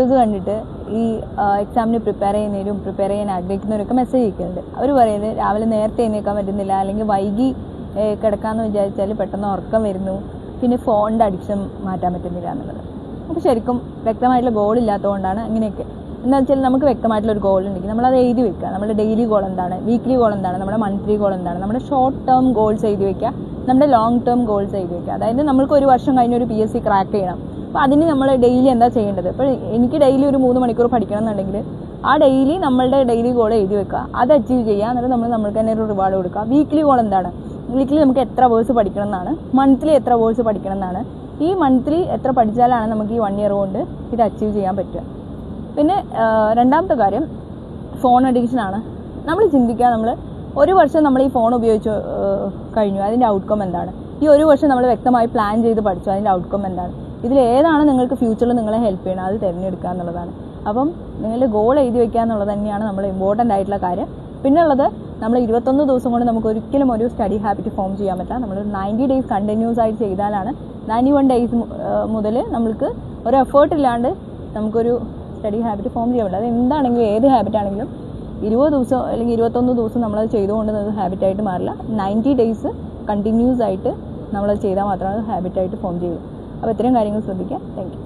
ഇത് കണ്ടിട്ട് ഈ എക്സാമിന് പ്രിപ്പയർ ചെയ്യാൻ ആഗ്രഹിക്കുന്നവരൊക്കെ മെസ്സേജ് അയക്കുന്നുണ്ട്. അവർ പറയുന്നത് രാവിലെ നേരത്തെ എഴുന്നേൽക്കാൻ പറ്റുന്നില്ല, അല്ലെങ്കിൽ വൈകി കിടക്കാമെന്ന് വിചാരിച്ചാൽ പെട്ടെന്ന് ഉറക്കം വരുന്നു, പിന്നെ ഫോണിൻ്റെ അഡിക്ഷൻ മാറ്റാൻ പറ്റുന്നില്ല എന്നുള്ളത്. അപ്പോൾ ശരിക്കും വ്യക്തമായിട്ടുള്ള ഗോൾ ഇല്ലാത്തതുകൊണ്ടാണ് അങ്ങനെയൊക്കെ. എന്താ വെച്ചാൽ നമുക്ക് വ്യക്തമായിട്ടുള്ള ഒരു ഗോൾ ഉണ്ടെങ്കിൽ നമ്മളത് എഴുതി വെക്കുക. നമ്മുടെ ഡെയിലി ഗോൾ എന്താണ്, വീക്ക്ലി ഗോൾ എന്താണ്, നമ്മുടെ മന്ത്ലി ഗോൾ എന്താണ്, നമ്മുടെ ഷോർട്ട് ടേം ഗോൾസ് എഴുതി വെക്കുക, നമ്മുടെ ലോങ് ടേം ഗോൾസ് എഴുതി വെക്കുക. അതായത് നമ്മൾക്ക് ഒരു വർഷം കഴിഞ്ഞൊരു PSC ക്രാക്ക് ചെയ്യണം. അപ്പോൾ അതിന് നമ്മൾ ഡെയിലി എന്താ ചെയ്യേണ്ടത്? ഇപ്പോൾ എനിക്ക് ഡെയിലി ഒരു 3 മണിക്കൂർ പഠിക്കണം എന്നുണ്ടെങ്കിൽ ആ ഡെയിലി നമ്മളുടെ ഡെയിലി ഗോൾ എഴുതി വെക്കുക, അത് അച്ചീവ് ചെയ്യുക, എന്നിട്ട് നമ്മൾക്ക് തന്നെ ഒരു റിവാർഡ് കൊടുക്കുക. വീക്ക്ലി ഗോൾ എന്താണ്, വീക്ക്ലി നമുക്ക് എത്ര വേഴ്സ് പഠിക്കണം എന്നാണ്, മന്ത്ലി എത്ര വേഴ്സ് പഠിക്കണം എന്നാണ്, ഈ മന്ത്ലി എത്ര പഠിച്ചാലാണ് നമുക്ക് ഈ 1 ഇയർ കൊണ്ട് ഇത് അച്ചീവ് ചെയ്യാൻ പറ്റുക. പിന്നെ രണ്ടാമത്തെ കാര്യം ഫോൺ അഡിക്ഷനാണ്. നമ്മൾ ചിന്തിക്കുക, നമ്മൾ ഒരു വർഷം നമ്മൾ ഈ ഫോൺ ഉപയോഗിച്ച് കഴിഞ്ഞു, അതിൻ്റെ ഔട്ട്കം എന്താണ്? ഈ ഒരു വർഷം നമ്മൾ വ്യക്തമായി പ്ലാൻ ചെയ്ത് പഠിച്ചു, അതിൻ്റെ ഔട്ട്കം എന്താണ്? ഇതിലേതാണ് നിങ്ങൾക്ക് ഫ്യൂച്ചറിൽ നിങ്ങളെ ഹെൽപ്പ് ചെയ്യണം, അത് തിരഞ്ഞെടുക്കുക എന്നുള്ളതാണ്. അപ്പം നിങ്ങളുടെ ഗോൾ എഴുതി വെക്കുക എന്നുള്ളത് തന്നെയാണ് നമ്മൾ ഇമ്പോർട്ടൻ്റ് ആയിട്ടുള്ള കാര്യം. പിന്നെ ഉള്ളത്, നമ്മൾ 21 ദിവസം കൊണ്ട് നമുക്ക് ഒരിക്കലും ഒരു സ്റ്റഡി ഹാബിറ്റ് ഫോം ചെയ്യാൻ പറ്റില്ല. നമ്മൾ 90 ഡേയ്സ് കണ്ടിന്യൂസ് ആയിട്ട് ചെയ്താലാണ് 91 ഡേയ്സ് മുതൽ നമുക്ക് ഒരു എഫേർട്ട് ഇല്ലാണ്ട് നമുക്കൊരു സ്റ്റഡി ഹാബിറ്റ് ഫോം ചെയ്യാൻ പറ്റില്ല. അത് എന്താണെങ്കിലും, ഏത് ഹാബിറ്റ് ആണെങ്കിലും 20 ദിവസം അല്ലെങ്കിൽ 21 ദിവസം നമ്മളത് ചെയ്തുകൊണ്ട് അത് ഹാബിറ്റായിട്ട് മാറില്ല. 90 ഡേയ്സ് കണ്ടിന്യൂസ് ആയിട്ട് നമ്മളത് ചെയ്താൽ മാത്രമാണ് ഹാബിറ്റായിട്ട് ഫോം ചെയ്യും. അപ്പോൾ ഇത്രയും കാര്യങ്ങൾ ശ്രദ്ധിക്കുക. Thank you.